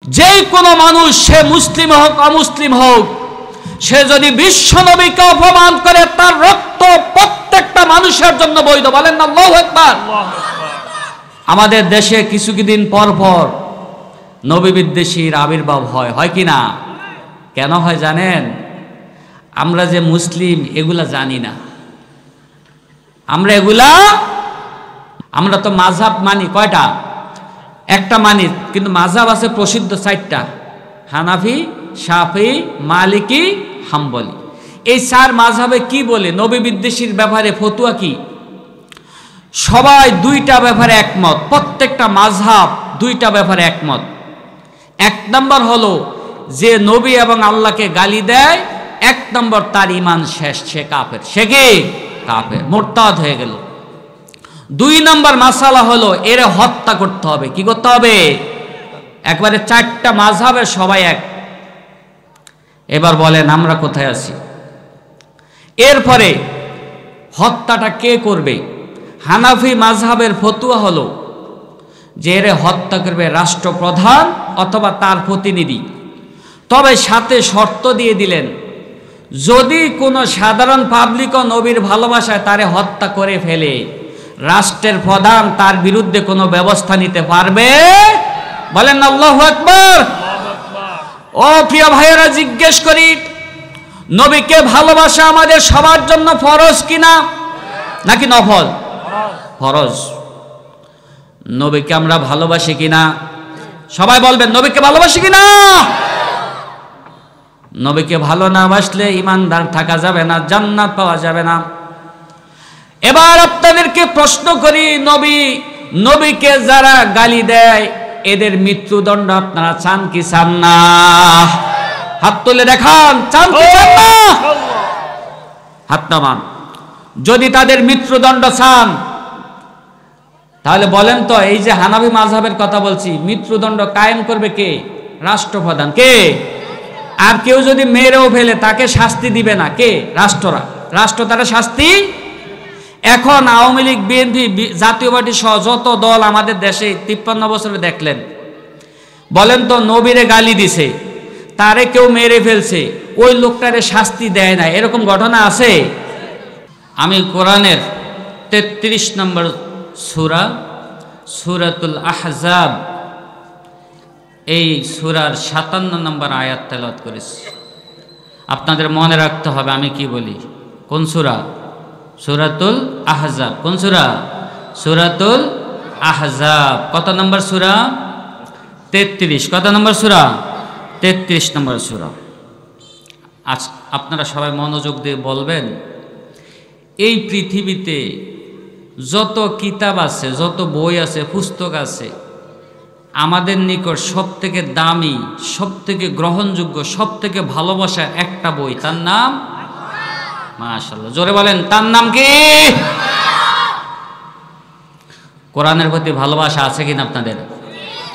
যে কোনো মানুষ, সে মুসলিম হোক অমুসলিম হোক, সে যদি বিশ্ব নবীকে অপমান করে তার রক্ত প্রত্যেকটা মানুষের জন্য বৈধ। বলেন না আল্লাহু আকবার। আমাদের দেশে কিছুদিন পর পর নবী বিদ্বেষীর আবির্ভাব হয় কি না? কেন হয় জানেন? আমরা যে মুসলিম এগুলা জানি না। আমরা তো মাযহাব মানি কয়টা? একটা মানি, কিন্তু মাযহাব আছে প্রসিদ্ধ 4টা: হানাফি, শাফি, মালিকি, হাম্বলি। এই 4 মাযহাবে কি বলে নবী বিদ্বেষীর ব্যাপারে ফতোয়া কি? সবাই 2টা ব্যাপারে একমত। প্রত্যেকটা মাযহাব 2টা ব্যাপারে একমত। 1 নম্বর হলো যে নবী এবং আল্লাহকে গালি দেয়, 1 নম্বর তার ঈমান শেষ, সে কাফের। সে কি? কাফের, মুরতাদ হয়ে গেল। 2 নম্বর মাসালা হলো এর হত্যা করতে হবে। কি করতে হবে? একবারে 4টা মাযহাবের সবাই এক। এবার বলেন আমরা কোথায় আছি? এরপরে হত্যাটা কে করবে? হানাফি মাযহাবের ফতোয়া হলো যে এর হত্যা করবে রাষ্ট্রপ্রধান অথবা তার প্রতিনিধি। তবে সাথে শর্ত দিয়ে দিলেন, যদি কোনো সাধারণ পাবলিকও নবীর ভালোবাসায় তারে হত্যা করে ফেলে, রাষ্ট্রের প্রধান তার বিরুদ্ধে কোনো ব্যবস্থা নিতে পারবে। বলেন আল্লাহু আকবার। ও প্রিয় ভাইয়েরা, জিজ্ঞেস করি, নবীকে ভালোবাসা আমাদের সবার জন্য ফরজ কিনা নাকি নফল? ফরজ। নবীকে আমরা ভালোবাসি কিনা? সবাই বলবেন নবীকে ভালোবাসি কিনা? নবীকে ভালো না বাসলে ইমানদার থাকা যাবে না, জান্নাত পাওয়া যাবে না। এবার আপনাদেরকে প্রশ্ন করি, নবীকে যারা গালি দেয় এদের মৃত্যুদণ্ড আপনারা চান কি চান না? হাত তুলে দেখান, চান কি চান না? হাত নামান। যদি তাদের মৃত্যুদণ্ড চান তাহলে বলেন তো, এই যে হানাফি মাযহাবের কথা বলছি, মৃত্যুদণ্ড কায়েম করবে কে? রাষ্ট্রপ্রধান। কে? আর কেউ যদি মেরেও ফেলে তাকে শাস্তি দিবে না কে? রাষ্ট্র তারা শাস্তি। এখন আওয়ামী লীগ, বিএনপি, জাতীয় পার্টি সহ যত দল আমাদের দেশে 53 বছরে দেখলেন, বলেন তো, নবীরে গালি দিছে, তারে কেউ মেরে ফেলছে, ওই লোকটারে শাস্তি দেয় না, এরকম ঘটনা আছে? আমি কোরআনের 33 নম্বর সূরা, সূরাতুল আহজাব, এই সূরার 57 নম্বর আয়াত তেলাওয়াত করেছি। আপনাদের মনে রাখতে হবে আমি কি বলি। কোন সূরা? সূরাতুল আহজাব। কোন সূরা? সূরাতুল আহজাব। কত নম্বর সূরা? 33। কত নম্বর সূরা? 33 নম্বর সূরা। আজ আপনারা সবাই মনোযোগ দিয়ে বলবেন, এই পৃথিবীতে যত কিতাব আছে, যত বই আছে, পুস্তক আছে, আমাদের নিকট সবথেকে দামি, সবথেকে গ্রহণযোগ্য, সবথেকে ভালোবাসার একটা বই, তার নাম মাশাআল্লাহ, জোরে বলেন, তার নাম কি? কোরআনের প্রতি ভালোবাসা আছে কিনা আপনাদের?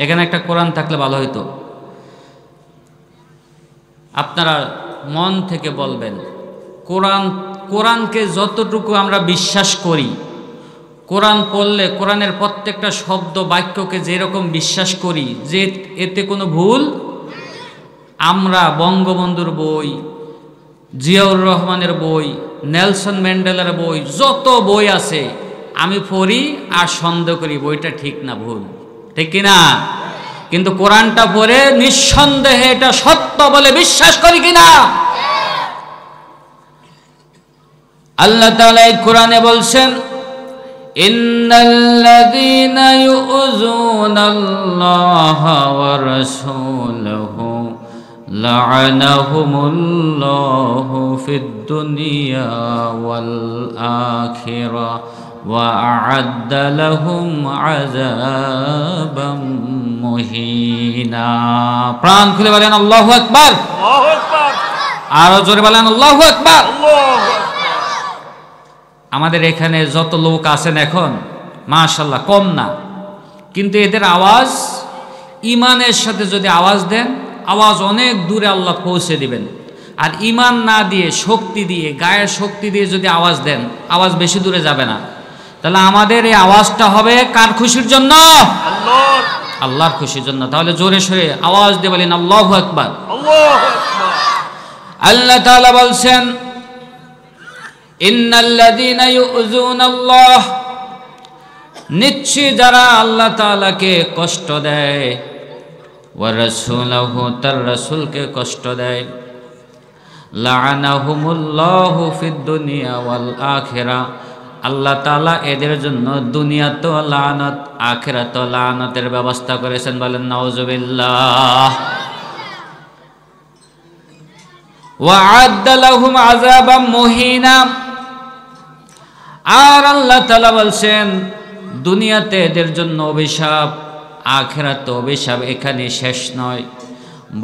এখানে একটা কোরআন থাকলে ভালো হইতো। আপনারা মন থেকে বলবেন, কোরআনকে যতটুকু আমরা বিশ্বাস করি, কোরআন পড়লে কোরআনের প্রত্যেকটা শব্দ বাক্যকে যেরকম বিশ্বাস করি যে এতে কোনো ভুল, আমরা বঙ্গবন্ধুর বই, জিয়াউর রহমানের বই, নেলসন ম্যান্ডেলার বই, যত বই আছে আমি পড়ি আর সন্দেহ করি বইটা ঠিক না ভুল, ঠিক কিনা? কিন্তু কোরআনটা পড়ে নিঃসন্দেহে এটা সত্য বলে বিশ্বাস করি কিনা? আল্লাহ তাআলা এই কোরআনে বলছেন, ইন্নাল্লাযীনা ইউযুনাল্লাহা ওয়া রাসূলাহু লা'আনাহুমুল্লাহু ফিদ দুনিয়া ওয়াল আখিরাহ ওয়া আ'আদ্দা লাহুম আযাবাম মুহিনা। প্রাণ খুলে বলেন আল্লাহু আকবার। আল্লাহু আকবার। আরো জোরে বলেন আল্লাহু আকবার। আল্লাহু আকবার। আমাদের এখানে যত লোক আছেন এখন মাশাআল্লাহ কম না, কিন্তু এদের আওয়াজ ইমানের সাথে যদি আওয়াজ দেন, আওয়াজ অনেক দূরে আল্লাহ পৌঁছে দিবেন। আর ইমান না দিয়ে, শক্তি দিয়ে, গায়ের শক্তি দিয়ে যদি আওয়াজ দেন, আওয়াজ বেশি দূরে যাবে না। তাহলে আমাদের এই আওয়াজটা হবে কার খুশির জন্য? আল্লাহ। আল্লাহর খুশির জন্য। তাহলে জোরে সোরে আওয়াজ দিয়ে বলেন আল্লাহু আকবার। আল্লাহ তাআলা বলছেন ইন্নাল্লাযীনা ইউযুনাল্লাহ, নিশ্চয়ই যারা আল্লাহ তাআলাকে কষ্ট দেয়, ওয়া রাসূলাহু, তার রাসূলকে কষ্ট দেয়, লাআনাহুমুল্লাহু ফিদ দুনিয়া ওয়াল আখিরাহ, আল্লাহ তাআলা এদের জন্য দুনিয়াতেও লানত আখিরাতেও লানতের ব্যবস্থা করেছেন। বলেন নাউযুবিল্লাহ। ওয়া আ'আদ্দা লাহুম আযাবাম মুহিনা, আর আল্লাহ তাআলা বলছেন দুনিয়াতে এদের জন্য অভিশাপ, আখিরাতে অভিশাপ এখানে শেষ নয়,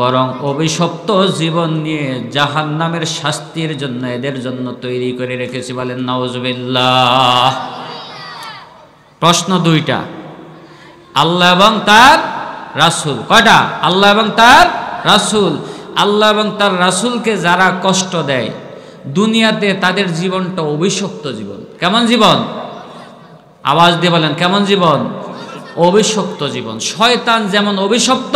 বরং অভিশপ্ত জীবন নিয়ে জাহান্নামের শাস্তির জন্য এদের জন্য তৈরি করে রেখেছি। বলেন নাউযুবিল্লাহ। প্রশ্ন দুইটা, আল্লাহ এবং তার রাসূল। কয়টা? আল্লাহ এবং তার রাসূল। আল্লাহ এবং তার রাসূলকে যারা কষ্ট দেয় দুনিয়াতে, তাদের জীবনটা অভিশপ্ত জীবন। কেমন জীবন? আওয়াজ দিয়ে বলেন কেমন জীবন? অভিশপ্ত জীবন। শয়তান যেমন অভিশপ্ত,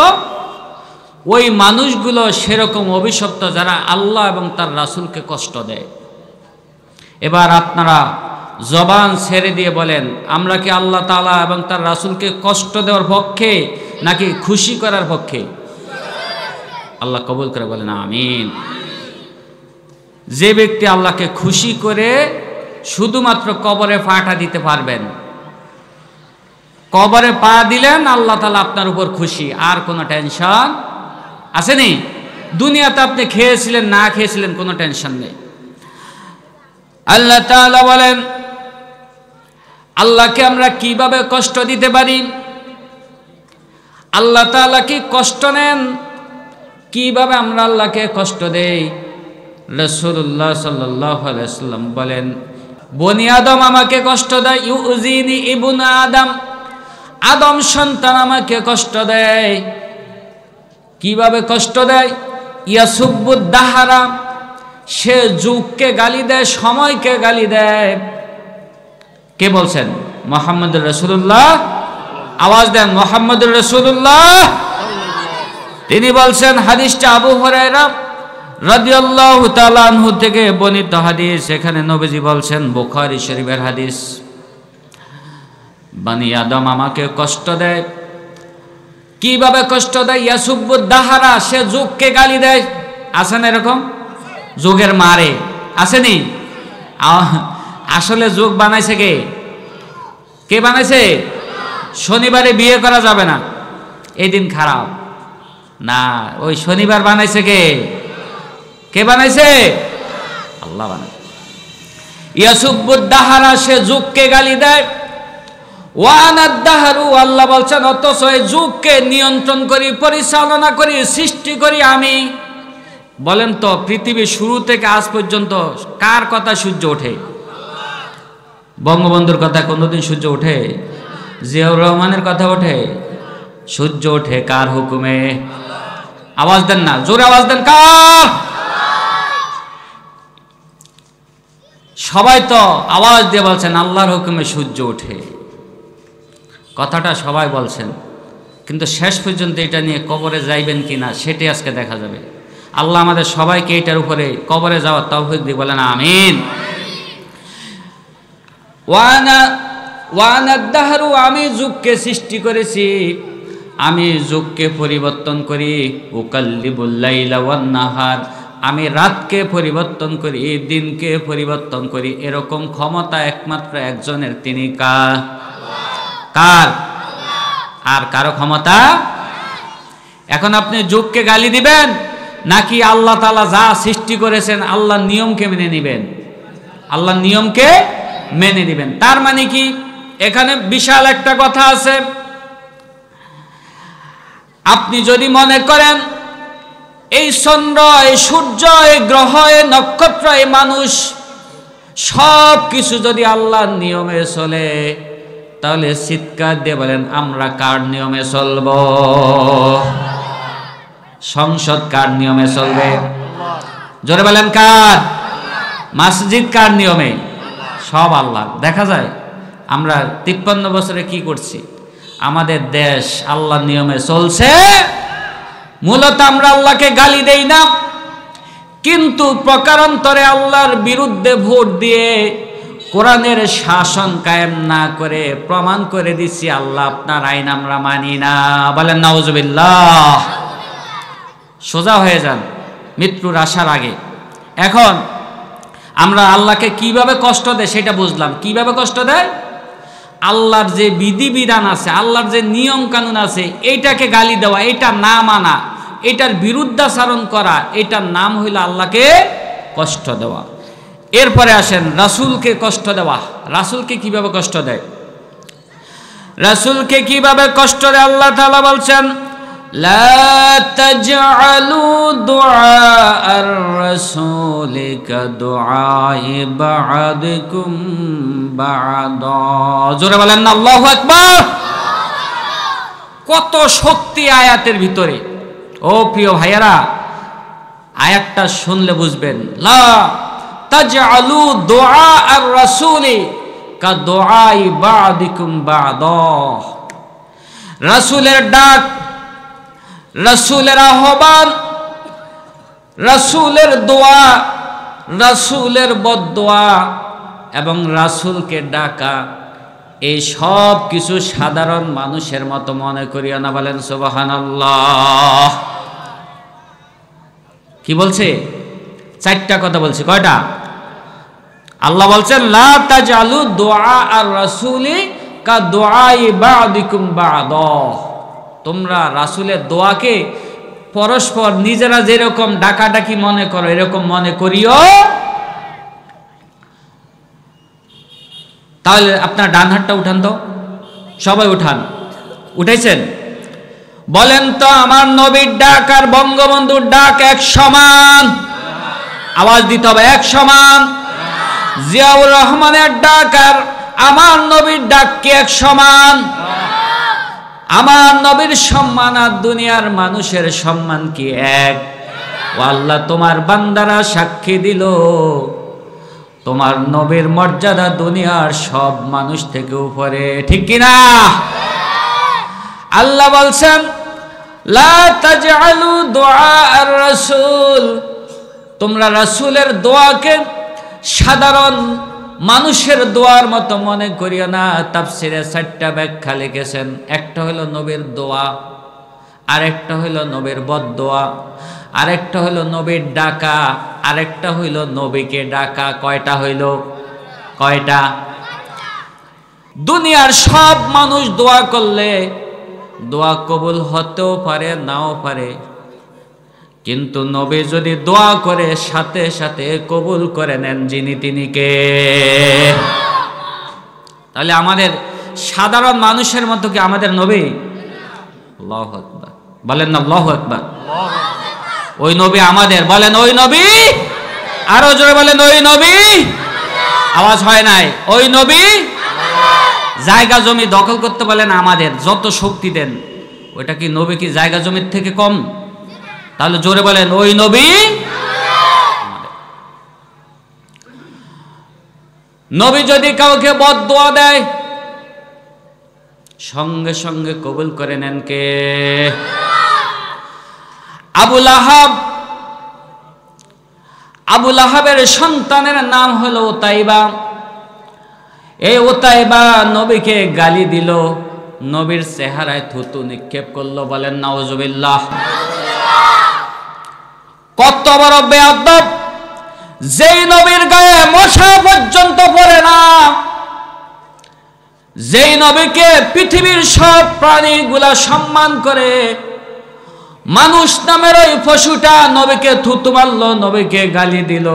ওই মানুষগুলো সেরকম অভিশপ্ত যারা আল্লাহ এবং তার রাসূলকে কষ্ট দেয়। এবার আপনারা জবান ছেড়ে দিয়ে বলেন, আমরা কি আল্লাহ তাআলা এবং তার রাসূলকে কষ্ট দেওয়ার পক্ষে নাকি খুশি করার পক্ষে? আল্লাহ কবুল করে বলেন আমিন। যে ব্যক্তি আল্লাহকে খুশি করে শুধুমাত্র কবরে পাটা দিতে পারবেন, কবরে পা দিলেন আল্লাহ তাআলা আপনার উপর খুশি, আর কোনো টেনশন আসেনি। দুনিয়াতে আপনি খেয়েছিলেন না খেয়েছিলেন কোনো টেনশন নেই। আল্লাহ তাআলা বলেন আল্লাহকে আমরা কিভাবে কষ্ট দিতে পারি? আল্লাহ তাআলা কি কষ্ট নেন? কিভাবে আমরা আল্লাহকে কষ্ট দেই? রাসূলুল্লাহ সাল্লাল্লাহু আলাইহি ওয়াসাল্লাম বলেন, বনি আদম আমাকে কষ্ট দেয়, ইউজিনি ইবনু আদম, আদম সন্তান আমাকে কষ্ট দেয়। কিভাবে কষ্ট দেয়? ইয়াসুব্বুদ দাহারা, সে যুগকে গালি দেয়, সময়কে গালি দেয়। কে বলছেন? মুহাম্মদুর রাসূলুল্লাহ। আওয়াজ দেন মুহাম্মদুর রাসূলুল্লাহ। তিনি বলছেন, হাদিসটা আবু হুরায়রা রাদিয়াল্লাহু তাআলা আনহু থেকে বর্ণিত হাদিস। এখানে নবীজি বলছেন, বুখারী শরীফের হাদিস, বনি আদম আমাকে কষ্ট দেয়। কিভাবে কষ্ট দেয়? ইয়াসুব্বুদ দাহারা, সে যুগকে গালি দেয়। আছেন এরকম? যুগের মারে আসেনি? আসলে যুগ বানাইছে কে? কে বানাইছে? শনিবারে বিয়ে করা যাবে না, এই দিন খারাপ না, ওই শনিবার বানাইছে কে? কে বানাইছে? আল্লাহ বানাইছে। ইয়াসুব্বুদ দাহারা, সে যুগকে গালি দেয়। ওয়ানাদ দাহরু, আল্লাহ বলছেন অথচ এই যুগকে নিয়ন্ত্রণ করি, পরিচালনা করি, সৃষ্টি করি আমি। বলেন তো পৃথিবীর শুরু থেকে আজ পর্যন্ত কার কথা সূর্য ওঠে? বঙ্গবন্ধুর কথা কোনোদিন সূর্য ওঠে? জিয়াউর রহমানের কথা ওঠে? সূর্য ওঠে কার হুকুমে? আওয়াজ দেন না, জোরে আওয়াজ দেন, কার? সবাই তো আওয়াজ দিয়ে বলছেন আল্লাহর হুকুমে সূর্য ওঠে। কথাটা সবাই বলছেন, কিন্তু শেষ পর্যন্ত এটা নিয়ে কবরে যাইবেন কিনা সেটাই আজকে দেখা যাবে। আল্লাহ আমাদের সবাইকে এটার উপরে কবরে যাওয়ার তৌফিক দিয়ে বলেন আমিন। ওয়ানাদ দাহরু, আমি যুগকে সৃষ্টি করেছি, আমি যুগকে পরিবর্তন করি। উকাল্লিবুল লাইলা ওয়ান নাহার, আমি রাতকে পরিবর্তন করি, দিনকে পরিবর্তন করি। এরকম ক্ষমতা একমাত্র একজনের, তিনি কার? কার? আর কারো ক্ষমতা? এখন আপনি যুগকে গালি দিবেন নাকি আল্লাহ তাআলা যা সৃষ্টি করেছেন আল্লাহর নিয়মকে মেনে নেবেন? আল্লাহর নিয়মকে মেনে নেবেন। তার মানে কি? এখানে বিশাল একটা কথা আছে। আপনি যদি মনে করেন এই চন্দ্র, এই সূর্য, এই গ্রহ, এই নক্ষত্র, এই মানুষ সব কিছু যদি আল্লাহর নিয়মে চলে, তাহলে চিৎকার দিয়ে বলেন আমরা কার নিয়মে চলব? সংসদ কার নিয়মে চলবে? জোরে বলেন কার? মসজিদ কার নিয়মে? সব আল্লাহ। দেখা যায় আমরা 53 বছরে কি করছি? আমাদের দেশ আল্লাহর নিয়মে চলছে। মূলত আমরা আল্লাহকে গালি দেই না, কিন্তু প্রকারান্তরে আল্লাহর বিরুদ্ধে ভোট দিয়ে কোরআনের শাসন কায়েম না করে প্রমাণ করে দিচ্ছি আল্লাহ আপনার আইন আমরা মানি না। বলেন নাউজুবিল্লাহ। সোজা হয়ে যান মৃত্যুর আসার আগে। এখন আমরা আল্লাহকে কিভাবে কষ্ট দেয় সেটা বুঝলাম। কিভাবে কষ্ট দেয়? আল্লাহর যে বিধিবিধান আছে, আল্লাহর যে নিয়ম কানুন আছে, এইটাকে গালি দেওয়া, এটা না মানা, এটার বিরুদ্ধাচরণ করা, এটার নাম হইল আল্লাহকে কষ্ট দেওয়া। এরপরে আসেন রাসূলকে কষ্ট দেওয়া। রাসূলকে কিভাবে কষ্ট দেয়? রাসূলকে কিভাবে কষ্ট দেয় আল্লাহ তাআলা বলছেন, লা তাজআলু দুআআর রাসূলি কাদুআই বা'দিকুম বা'দা। জোরে বলেন না আল্লাহু আকবার। কত শক্তি আয়াতের ভিতরে। ও প্রিয় ভাইয়ারা, আয়াতটা শুনলে বুঝবেন, লা তাজআলু দুআআর রাসূলি কাদুআই বা'দিকুম বা'দা। রাসূলের ডাক, রাসূলের আহ্বান, রাসূলের দোয়া, রাসূলের বদদোয়া এবং রাসূলকে ডাকা, এই সব কিছু সাধারণ মানুষের মতো মনে করিও না। বলেন সুবহানাল্লাহ। কি বলছে? চারটা কথা বলছে। কয়টা? আল্লাহ বলছেন লা তাজআলু দুআআর রাসূলি কাদুআই বা'দিকুম বা'দা। তোমরা রাসূলের দোয়াকে পরস্পর নিজেরা যেরকম ডাকাডাকি মনে করো এরকম মনে করিও। তাহলে আপনার ডান হাতটা উঠান তো, সবাই উঠান। উঠেছেন? বলেন তো আমার নবীর ডাক আর বঙ্গবন্ধুর ডাক এক সমান? আওয়াজ দিতে হবে, এক সমান? জিয়াউর রহমানের ডাক আর আমার নবীর ডাক কি এক সমান? আমার নবীর সম্মান আর দুনিয়ার মানুষের সম্মান কি এক? ও আল্লাহ, তোমার বান্দারা সাক্ষী দিল তোমার নবীর মর্যাদা দুনিয়ার সব মানুষ থেকে উপরে, ঠিক কিনা? আল্লাহ বলছেন লা তাজআলু দুআআর রাসূল, তোমরা রাসূলের দোয়াকে সাধারণ মানুষের দোয়ার মতো মনে করিও না। তাফসিরে 4টা ব্যাখ্যা লিখেছেন। একটা হলো নবীর দোয়া, আরেকটা হইল নবীর বদদোয়া, আরেকটা হইল নবীর ডাকা, আরেকটা হইল নবীকে ডাকা। কয়টা হইল? কয়টা? দুনিয়ার সব মানুষ দোয়া করলে দোয়া কবুল হতেও পারে নাও পারে, কিন্তু নবী যদি দোয়া করে সাথে সাথে কবুল করে নেন যিনি তিনি কে? তাহলে আমাদের সাধারণ মানুষের মতো কি আমাদের নবী? আল্লাহু আকবার। বলেন না আল্লাহু আকবার। ওই নবী আমাদের। বলেন ওই নবী। আরো জোরে বলেন ওই নবী। আওয়াজ হয় নাই। ওই নবী। জায়গা জমি দখল করতে বলেন আমাদের, যত শক্তি দেন, ওইটা কি নবী কি জায়গা জমির থেকে কম? তাহলে জোরে বলেন ওই নবী। নবী যদি কাউকে বদদোয়া দেয় সঙ্গে সঙ্গে কবুল করে নেন কে? আবু লাহাব। আবু লাহাবের সন্তানের নাম হলো উতাইবা। এই উতাইবা নবীকে গালি দিল, নবীর চেহারায় থুতু নিক্ষেপ করলো। বলেন নাউজুবিল্লাহ। কত বড় বেয়াদব! যেই নবীর গায়ে মশা পর্যন্ত পড়ে না, যেই নবীকে পৃথিবীর সব প্রাণীগুলা সম্মান করে, মানুষ নামের ওই পশুটা নবীকে থুতু মারলো, নবীকে গালি দিল,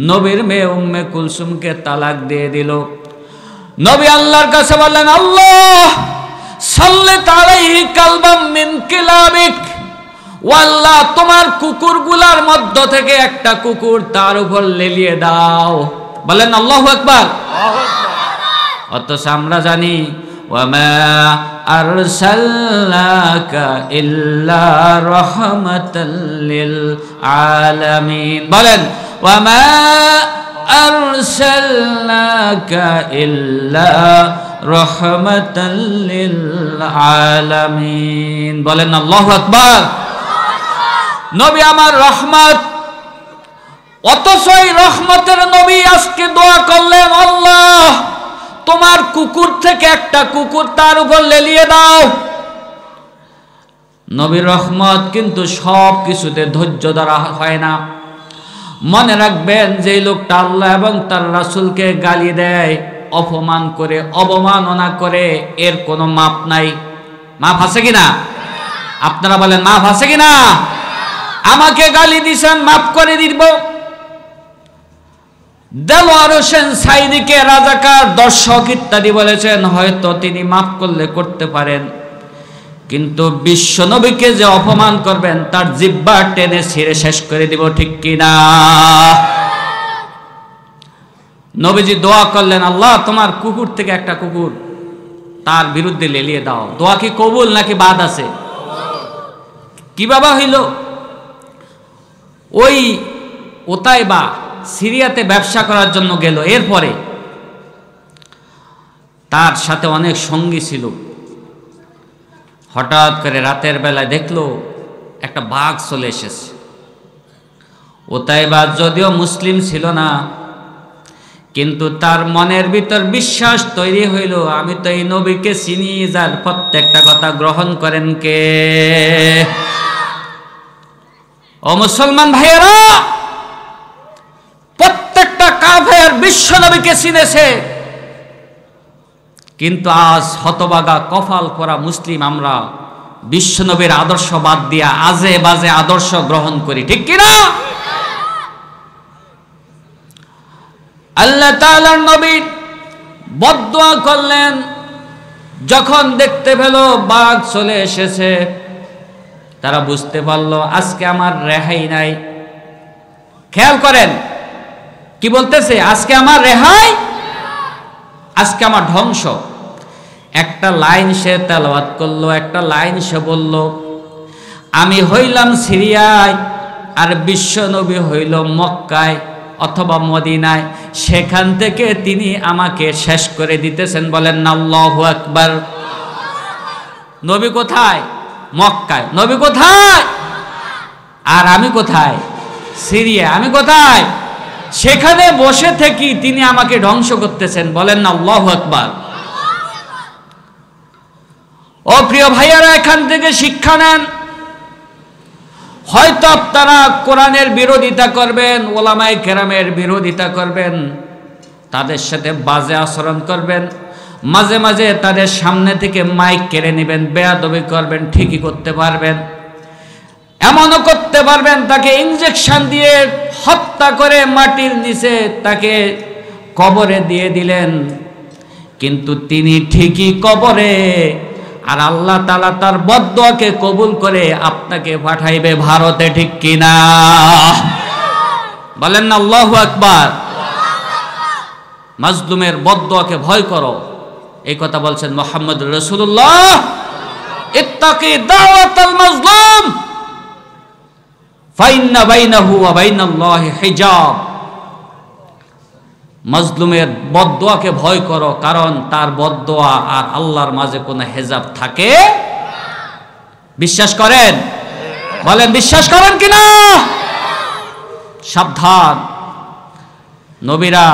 নবীর মেয়ে উম্মে কুলসুমকে তালাক দিয়ে দিল। নবী আল্লাহর কাছে বললেন, আল্লাহ সাল্লিত আলাইহি কালবাম মিন কিলাবিক, ও আল্লাহ তোমার কুকুরগুলার মধ্য থেকে একটা কুকুর তার উপর লেলিয়ে দাও। বলেন আল্লাহু আকবার। অথচ আমরা জানি ওয়ামা আরসালনাকা ইল্লা রাহমাতাল লিল আলামিন। বলেন ওয়ামা আরসালনাকা ইল্লা রাহমাতাল লিল আলামিন। বলেন আল্লাহু আকবার। নবী আমার রহমত, অথচ এই রহমতের নবী আজকে দোয়া করলেন, আল্লাহ তোমার কুকুর থেকে একটা কুকুর তার উপর লেলিয়ে দাও। নবীর রহমত কিন্তু সব কিছুতে ধৈর্য ধরা হয় না। মনে রাখবেন, যে লোকটা আল্লাহ এবং তার রাসূলকে গালি দেয়, অপমান করে, অবমাননা করে, এর কোনো মাপ নাই। মাপ আছে কিনা? আপনারা বলেন মাপ আছে কিনা? আমাকে গালি দিছেন, মাফ করে দিব। দেলোয়ার হোসেন সাইদিকে রাজাকার, দর্শক ইত্যাদি বলেছেন, হয়তো তিনি মাফ করলে করতে পারেন, কিন্তু বিশ্ব নবীকে যে অপমান করবেন তার জিহ্বা টেনে ছিঁড়ে শেষ করে দিব, ঠিক কিনা? নবীজি দোয়া করলেন, আল্লাহ তোমার কুকুর থেকে একটা কুকুর তার বিরুদ্ধে লেলিয়ে দাও। দোয়া কি কবুল নাকি বাদ আছে? কি বাবা হইল? ওই ওতাইবা সিরিয়াতে ব্যবসা করার জন্য গেল। এরপরে তার সাথে অনেক সঙ্গী ছিল। হঠাৎ করে রাতের বেলায় দেখলো একটা বাঘ চলে এসেছে। ওতাইবা যদিও মুসলিম ছিল না, কিন্তু তার মনের ভিতর বিশ্বাস তৈরি হইল, আমি তো এই নবীকে চিনি, যার প্রত্যেকটা কথা গ্রহণ করেন কে। ও মুসলমান ভাইয়েরা, প্রত্যেকটা কাফের বিশ্ব নবীকে চিনেছে, কিন্তু আজ হতবাগা কপাল পরা মুসলিম আমরা বিশ্ব নবীর আদর্শ বাদ দিয়া আজে বাজে আদর্শ গ্রহণ করি, ঠিক কিনা? আল্লাহ তাআলার নবী বদদুয়া করলেন, যখন দেখতে পেল বাঘ চলে এসেছে, তারা বুঝতে পারলো আজকে আমার রেহাই নাই। খেয়াল করেন কি বলতেছে, আজকে আমার রেহাই, আজকে আমার ধ্বংস। একটা লাইন সে তেলাওয়াত করলো, একটা লাইন সে বলল, আমি হইলাম সিরিয়ায় আর বিশ্ব নবী হইল মক্কায় অথবা মদিনায়, সেখান থেকে তিনি আমাকে শেষ করে দিতেছেন। বলেন না আল্লাহু আকবার। নবী কোথায়? মক্কায়। নবী কোথায়? আর আমি কোথায়? সিরিয়া। আমি কোথায়? সেখানে বসে থেকে তিনি আমাকে ধ্বংস করতেছেন। বলেন না আল্লাহু আকবার। ও প্রিয় ভাইয়ারা, এখান থেকে শিক্ষা নেন। হয়তো আপনারা কোরআনের বিরোধিতা করবেন, ওলামায়ে কেরামের বিরোধিতা করবেন, তাদের সাথে বাজে আচরণ করবেন, মাঝে মাঝে তাদের সামনে থেকে মাইক কেড়ে নেবেন, বেয়াদবি করবেন, ঠিকই করতে পারবেন। এমনও করতে পারবেন তাকে ইনজেকশন দিয়ে হত্যা করে মাটির নিচে তাকে কবরে দিয়ে দিলেন, কিন্তু তিনি ঠিকই কবরে, আর আল্লাহ তাআলা তার বদদুয়াকে কবুল করে আপনাকে পাঠাইবে ভারতে, ঠিক কিনা? বলেন না আল্লাহু আকবার। মাজলুমের বদদুয়াকে ভয় করো, এই কথা বলছেন মুহাম্মদুর রাসূলুল্লাহ। ইত্তাকি দাওয়াতাল মাজলুম ফাইন্না বাইনাহু ওয়া বাইনাল্লাহি হিজাব। মাজলুমের বদদুয়াকে ভয় করো, কারণ তার বদদুয়া আর আল্লাহর মাঝে কোনো হেজাব থাকে। বিশ্বাস করেন? বলেন বিশ্বাস করেন কিনা? সাবধান, নবীরা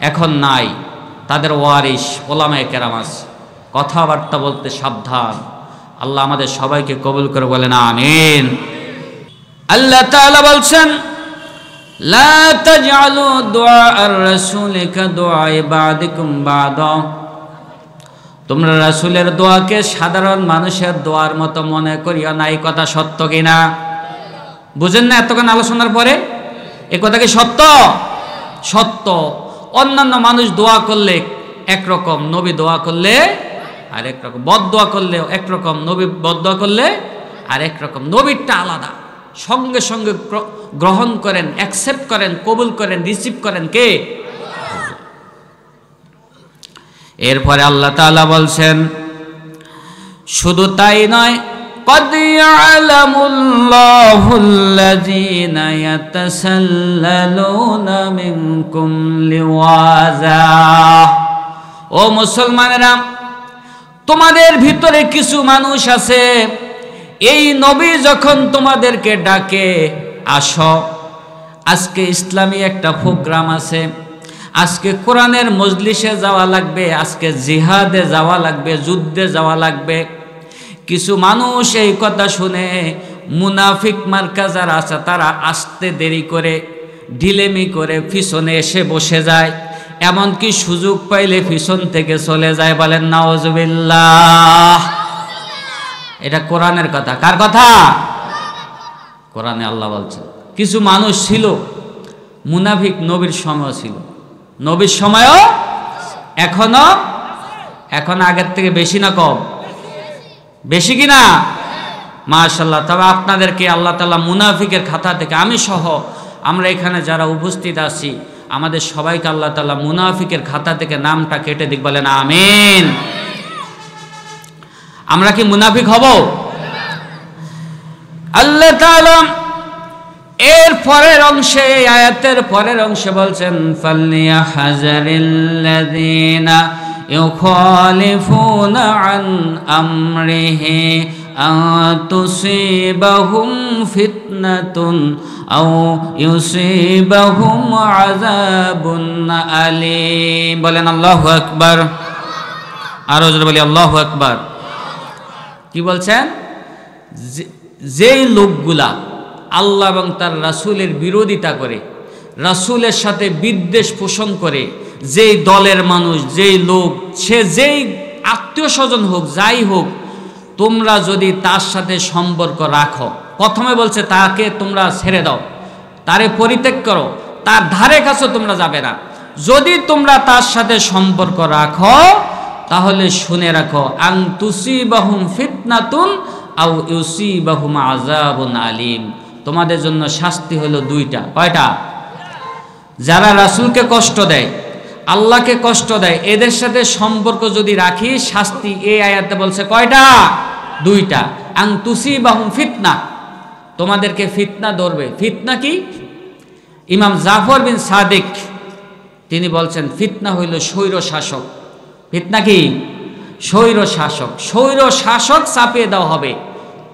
এখন নাই, তাদের ওয়ারিস ওলামায়ে কেরাম আছে, কথাবার্তা বলতে সাবধান। আল্লাহ আমাদের সবাইকে কবুল করে বলেন আমিন। আল্লাহ তাআলা বলছেন, লা তাজআলু দুআআর রাসূলি কাদুআই বা'দিকুম বা'দা। তোমরা রাসূলের দোয়াকে সাধারণ মানুষের দোয়ার মতো মনে করিও না। এই কথা সত্য কিনা? বুঝেন না এতক্ষণ আলোচনার পরে? এই কথা কি সত্য? সত্য। অন্যান্য মানুষ দোয়া করলে একরকম, নবী দোয়া করলে আরেক রকম, বদদোয়া করলেও একরকম, নবী বদদোয়া করলে আরেক রকম। নবীরটা আলাদা, সঙ্গে সঙ্গে গ্রহণ করেন, অ্যাকসেপ্ট করেন, কবুল করেন, রিসিভ করেন কে? এরপরে আল্লাহ তাআলা বলছেন, শুধু তাই নয়, قد يعلم الله الذين يتسللون منكم لواذا ও মুসলমানেরা, তোমাদের ভিতরে কিছু মানুষ আছে, এই নবী যখন তোমাদেরকে ডাকে আসো, আজকে ইসলামী একটা প্রোগ্রাম আছে, আজকে কোরআনের মজলিসে যাওয়া লাগবে, আজকে জিহাদে যাওয়া লাগবে, যুদ্ধে যাওয়া লাগবে। কিছু মানুষ এই কথা শুনে মুনাফিক মার্কা যারা আছে তারা আসতে দেরি করে, ঢিলেমি করে পিছনে এসে বসে যায়, এমনকি সুযোগ পাইলে পিছন থেকে চলে যায়। বলেন নাউজুবিল্লাহ। এটা কোরআনের কথা। কার কথা? কোরআনে আল্লাহ বলছেন কিছু মানুষ ছিল মুনাফিক, নবীর সময় ছিল, নবীর সময়ও এখন আগের থেকে বেশি না কম? বেশি কিনা? মাশাআল্লাহ। তবে আপনাদেরকে আল্লাহ তাআলা মুনাফিকের খাতা থেকে, আমি সহ আমরা এখানে যারা উপস্থিত আছি, আমাদের সবাইকে আল্লাহ তাআলা মুনাফিকের খাতা থেকে নামটা কেটে দিক। বলেন আমিন। আমরা কি মুনাফিক হব? আল্লাহ তাআলা এর পরের অংশে, আয়াতের পরের অংশে বলছেন ফালইয়াহযারিল্লাযীনা ইউখালিফুনা আন আমরিহি আন তুসিবাহুম ফিতনাতুন আও ইউসিবাহুম আযাবুন আলীম। বলেন আল্লাহু আকবার। আরো জোরে বলি আল্লাহু আকবার। কি বলছেন? যেই লোকগুলা আল্লাহ এবং তার রাসূলের বিরোধিতা করে, রাসূলের সাথে বিদ্বেষ পোষণ করে, যেই দলের মানুষ, যেই লোক, সে যেই আত্মীয় স্বজন হোক, যাই হোক, তোমরা যদি তার সাথে সম্পর্ক রাখো, প্রথমে বলছে তাকে তোমরা ছেড়ে দাও, তারে পরিত্যাগ করো, তার ধারে কাছে তোমরা যাবে না। যদি তোমরা তার সাথে সম্পর্ক রাখো তাহলে শুনে রাখো, আন তুসিবাহুম ফিতনাতুন আও ইউসিবাহুম আযাবুন আলীম, তোমাদের জন্য শাস্তি হলো দুইটা। কয়টা? যারা রাসূলকে কষ্ট দেয়, আল্লাহকে কষ্ট দেয়, এদের সাথে সম্পর্ক যদি রাখি, শাস্তি এই আয়াতে বলছে কয়টা? দুইটা। আন তুসিবাহুম ফিতনা, তোমাদেরকে ফিতনা ধরবে। ফিতনা কি? ইমাম জাফর বিন সাদিক তিনি বলছেন ফিতনা হইল স্বৈর শাসক। ফিতনা কি? স্বৈর শাসক। স্বৈর শাসক চাপিয়ে দেওয়া হবে,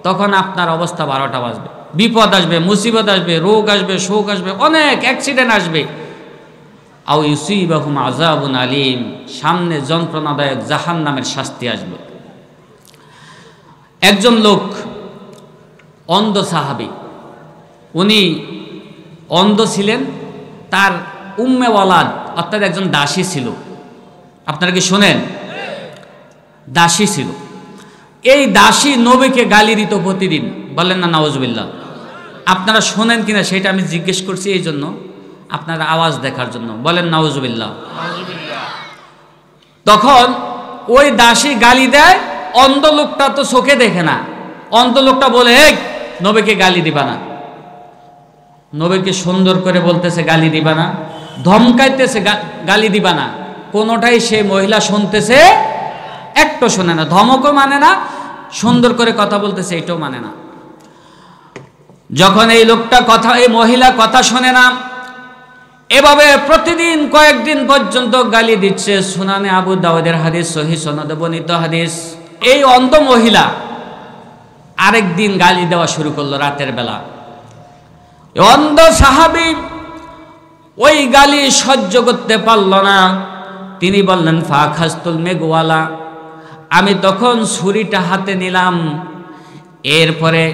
তখন আপনার অবস্থা 12টা বাজবে, বিপদ আসবে, মুসিবত আসবে, রোগ আসবে, শোক আসবে, অনেক অ্যাক্সিডেন্ট আসবে। আও ইউসিবাহুম আযাবুন আলীম, সামনে যন্ত্রণাদায়ক জাহান্নামের শাস্তি আসবে। একজন লোক অন্ধ সাহাবী, উনি অন্ধ ছিলেন, তার উম্মে ওয়ালাদ অর্থাৎ একজন দাসী ছিল। আপনারা কি শোনেন? দাসী ছিল। এই দাসী নবীকে গালি দিত প্রতিদিন। বলেন না নাউজুবিল্লাহ। আপনারা শোনেন কিনা সেটা আমি জিজ্ঞেস করছি এই জন্য, আপনারা আওয়াজ দেখার জন্য। বলেন নাউজুবিল্লাহ। তখন ওই দাসী গালি দেয়, অন্ধ লোকটা তো চোখে দেখে না। অন্ধ লোকটা বলে, এই নবীকে গালি দিবা না। নবীকে সুন্দর করে বলতেছে গালি দিবা না, ধমকাইতেছে গালি দিবা না, কোনোটাই সে মহিলা শুনতেছে, একটু শোনে না, ধমকও মানে না, সুন্দর করে কথা বলতেছে এটাও মানে না। যখন এই লোকটা কথা, এই মহিলা কথা শোনে না, এভাবে প্রতিদিন কয়েকদিন পর্যন্ত গালি দিচ্ছে। সুনানে আবু দাউদের হাদিস, সহিহ সনদে বর্ণিত হাদিস। এই অন্ধ মহিলা আরেকদিন গালি দেওয়া শুরু করলো রাতের বেলা। অন্ধ সাহাবী ওই গালি সহ্য করতে পারল না, তিনি বললেন ফাখাস্তুল মেঘওয়ালা, আমি তখন ছুরিটা হাতে নিলাম, এরপরে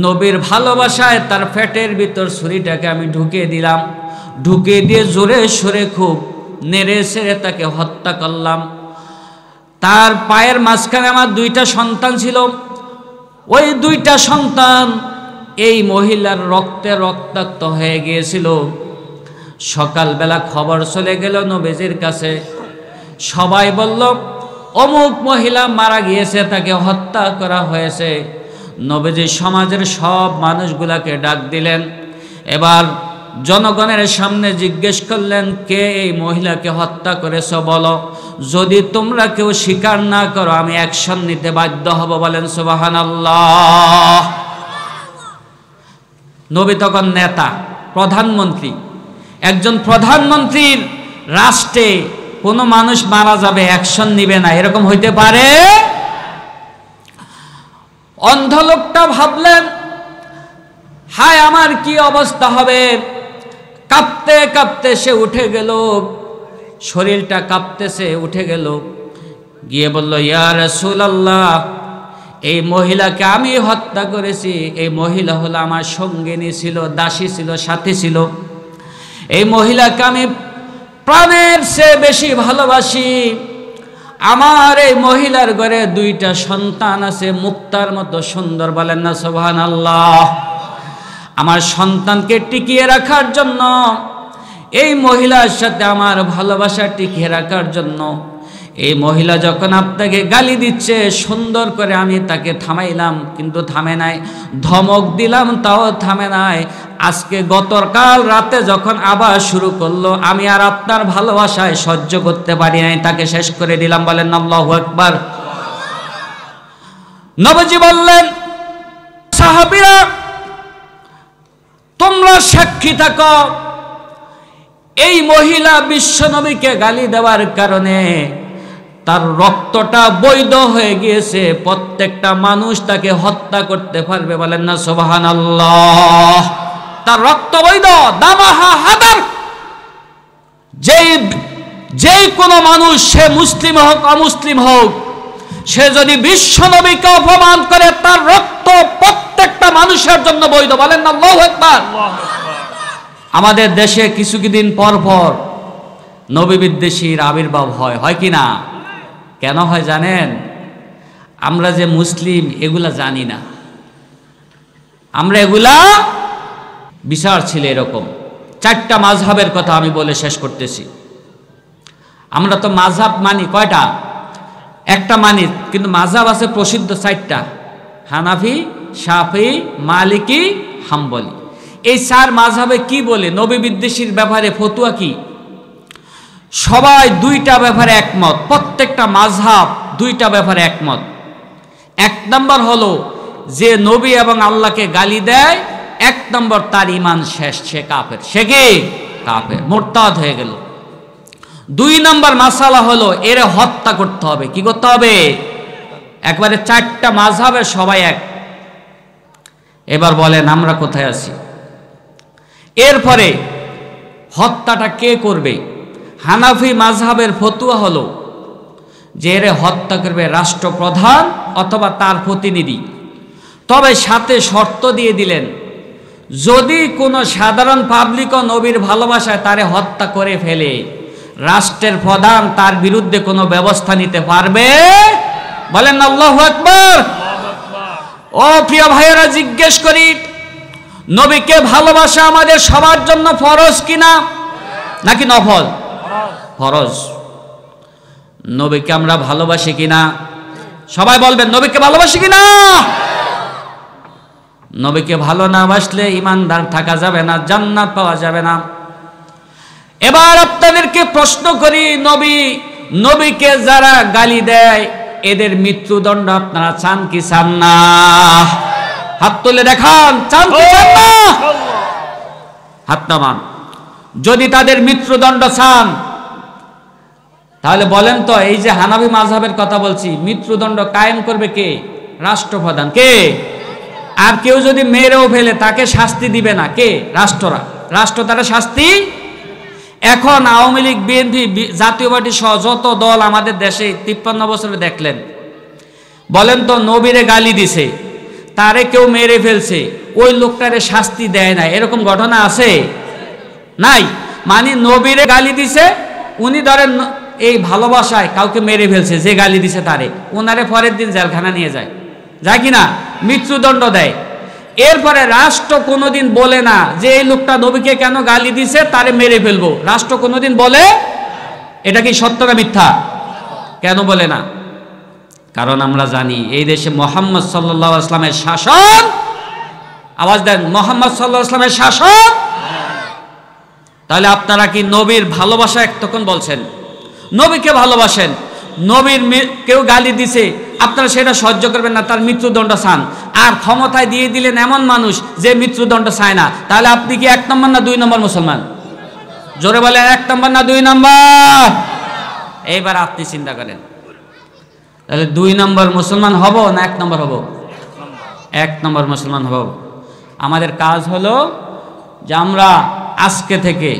নবীর ভালোবাসায় তার পেটের ভিতর ছুরিটাকে আমি ঢুকিয়ে দিলাম, ঢুকিয়ে দিয়ে জোরে সোরে খুব নেড়ে ছেড়ে তাকে হত্যা করলাম। তার পায়ের মাঝখানে আমার 2টা সন্তান ছিল, ওই 2টা সন্তান এই মহিলার রক্তে রক্তাক্ত হয়ে গিয়েছিল। সকালবেলা খবর চলে গেল নবীজির কাছে, সবাই বলল অমুক মহিলা মারা গিয়েছে, তাকে হত্যা করা হয়েছে। নবীজি সমাজের সব মানুষগুলাকে ডাক দিলেন, এবার জনগণের সামনে জিজ্ঞেস করলেন, কে এই মহিলাকে হত্যা করেছ বলো, যদি তোমরা কেউ স্বীকার না করো আমি অ্যাকশন নিতে বাধ্য হব। বলেন সুবহানাল্লাহ। নবী তখন নেতা, প্রধানমন্ত্রী, একজন প্রধানমন্ত্রীর রাষ্ট্রে কোনো মানুষ মারা যাবে, অ্যাকশন নিবে না, এরকম হইতে পারে? অন্ধ লোকটা ভাবলেন, হায় আমার কি অবস্থা হবে। কাঁপতে কাঁপতে সে উঠে গেল, শরীরটা কাঁপতেছে, উঠে গেল, গিয়ে বলল, ইয়া রাসূলুল্লাহ, এই মহিলাকে আমি হত্যা করেছি। এই মহিলা হলো আমার সঙ্গিনী ছিল, দাসী ছিল, সাথী ছিল। এই মহিলাকে আমি প্রাণের চেয়ে বেশি ভালোবাসি। আমার এই মহিলার ঘরে 2টা সন্তান আছে, মুক্তার মতো সুন্দর, বলেন না সুবহানাল্লাহ। আমার সন্তানকে টিকিয়ে রাখার জন্য, এই মহিলার সাথে আমার ভালোবাসা টিকিয়ে রাখার জন্য, এই মহিলা যখন আপনাকে গালি দিচ্ছে, সুন্দর করে আমি তাকে থামাইলাম, কিন্তু থামে নাই। ধমক দিলাম, তাও থামে নাই। আজকে গতকাল রাতে যখন আবার শুরু করলো, আমি আর আপনার ভালোবাসায় সহ্য করতে পারি নাই, তাকে শেষ করে দিলাম। বলেন আল্লাহু আকবার। নবীজি বললেন, সাহাবীরা তোমরা সাক্ষী থাকো, এই মহিলা বিশ্ব নবীকে গালি দেওয়ার কারণে তার রক্তটা বৈধ হয়ে গিয়েছে, প্রত্যেকটা মানুষ তাকে হত্যা করতে পারবে। বলেন না সুবহানাল্লাহ। তার রক্ত বৈধ, দামাহা হাদার। যেই কোনো মানুষ, সে মুসলিম হোক অমুসলিম হোক, সে যদি বিশ্ব নবীকে অপমান করে, তার রক্ত প্রত্যেকটা মানুষের জন্য বৈধ। বলেন না আল্লাহু আকবার। আমাদের দেশে কিছুদিন পর পর নবী বিদ্বেষীর আবির্ভাব হয় কি না? কেন হয় জানেন? আমরা যে মুসলিম এগুলা জানি না। আমরা এগুলা বিচার ছিল এরকম। 4টা মাযহাবের কথা আমি বলে শেষ করতেছি। আমরা তো মাযহাব মানি কয়টা? একটা মানি, কিন্তু মাযহাব আছে প্রসিদ্ধ 4টা: হানাফি, শাফি, মালিকি, হাম্বলি। এই 4 মাযহাবে কি বলে নবী বিদ্বেষীর ব্যাপারে ফতোয়া কি? সবাই 2টা ব্যাপারে একমত। প্রত্যেকটা মাযহাব 2টা ব্যাপারে একমত। 1 নম্বর হলো, যে নবী এবং আল্লাহকে গালি দেয়, 1 নম্বর তার ঈমান শেষ, সে কাফের। সে কি? কাফের, মুরতাদ হয়ে গেল। 2 নম্বর মাসালা হলো, এর হত্যা করতে হবে। কি করতে হবে? একবারে 4টা মাযহাবের সবাই এক। এবার বলেন আমরা কোথায় আছি? এরপরে হত্যাটা কে করবে? হানাফি মাযহাবের ফতোয়া হলো যে এর হত্যা করবে রাষ্ট্রপ্রধান অথবা তার প্রতিনিধি। তবে সাথে শর্ত দিয়ে দিলেন, যদি কোনো সাধারণ পাবলিকও নবীর ভালোবাসায় তারে হত্যা করে ফেলে, রাষ্ট্রের প্রধান তার বিরুদ্ধে কোনো ব্যবস্থা নিতে পারবে। বলেন আল্লাহু আকবার। ও প্রিয় ভাইয়েরা, জিজ্ঞেস করি, নবীকে ভালোবাসা আমাদের সবার জন্য ফরজ কিনা নাকি নফল? ফরজ। নবীকে আমরা ভালোবাসি কিনা? সবাই বলবেন, নবীকে ভালোবাসি কিনা? নবীকে ভালো না বাসলে ইমানদার থাকা যাবে না, জান্নাত পাওয়া যাবে না। এবার আপনাদেরকে প্রশ্ন করি, নবীকে যারা গালি দেয়, এদের মৃত্যুদণ্ড আপনারা চান কি চান না? হাত তুলে দেখান, চান কি চান না? হাত নামান। যদি তাদের মৃত্যুদণ্ড চান, তাহলে বলেন তো, এই যে হানাফি মাযহাবের কথা বলছি, মৃত্যুদণ্ড কায়েম করবে কে? রাষ্ট্রপ্রধান। কে? আর কেউ যদি মেরেও ফেলে, তাকে শাস্তি দিবে না কে? রাষ্ট্র তারা শাস্তি। এখন আওয়ামী লীগ, বিএনপি, জাতীয় পার্টি সহ যত দল আমাদের দেশে 53 বছরে দেখলেন, বলেন তো, নবীরে গালি দিছে, তারে কেউ মেরে ফেলছে, ওই লোকটারে শাস্তি দেয় না, এরকম ঘটনা আছে? নাই। মানে নবীরে গালি দিছে, উনি ধরেন এই ভালোবাসায় কাউকে মেরে ফেলছে, যে গালি দিছে তারে, ওনারে পরের দিন জেলখানা নিয়ে যায় কিনা? মৃত্যুদণ্ড দেয়। এরপরে রাষ্ট্র কোনোদিন বলে না যে এই লোকটা নবীকে কেন গালি দিছে, তারে মেরে ফেলবো। রাষ্ট্র কোনোদিন বলে? এটা কি সত্য না মিথ্যা? কেন বলে না? কারণ আমরা জানি এই দেশে মুহাম্মদ সাল্লাল্লাহু আলাইহি ওয়াসাল্লামের শাসন। আওয়াজ দেন, মুহাম্মদ সাল্লাল্লাহু আলাইহি ওয়াসাল্লামের শাসন। তাহলে আপনারা কি নবীর ভালোবাসা তখন বলছেন? নবীকে ভালোবাসেন, নবীর কেউ গালি দিছে, আপনারা সেটা সহ্য করবেন না, তার মৃত্যুদণ্ড চান। আর ক্ষমতায় দিয়ে দিলেন এমন মানুষ যে মৃত্যুদণ্ড চায় না, তাহলে আপনি কি 1 নম্বর না 2 নম্বর মুসলমান? জোরে বলেন, 1 নম্বর না 2 নম্বর? এইবার আপনি চিন্তা করেন, তাহলে 2 নম্বর মুসলমান হব না 1 নম্বর হব? 1 নম্বর মুসলমান হব। আমাদের কাজ হলো যে আমরা আজকে থেকে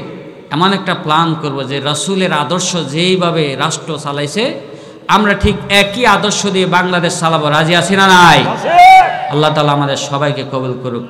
এমন একটা প্ল্যান করব যে রাসূলের আদর্শ যেইভাবে রাষ্ট্র চালাইছে আমরা ঠিক একই আদর্শ দিয়ে বাংলাদেশ চালাবো। রাজি আছি না নাই? আল্লাহ তাআলা আমাদের সবাইকে কবুল করুক।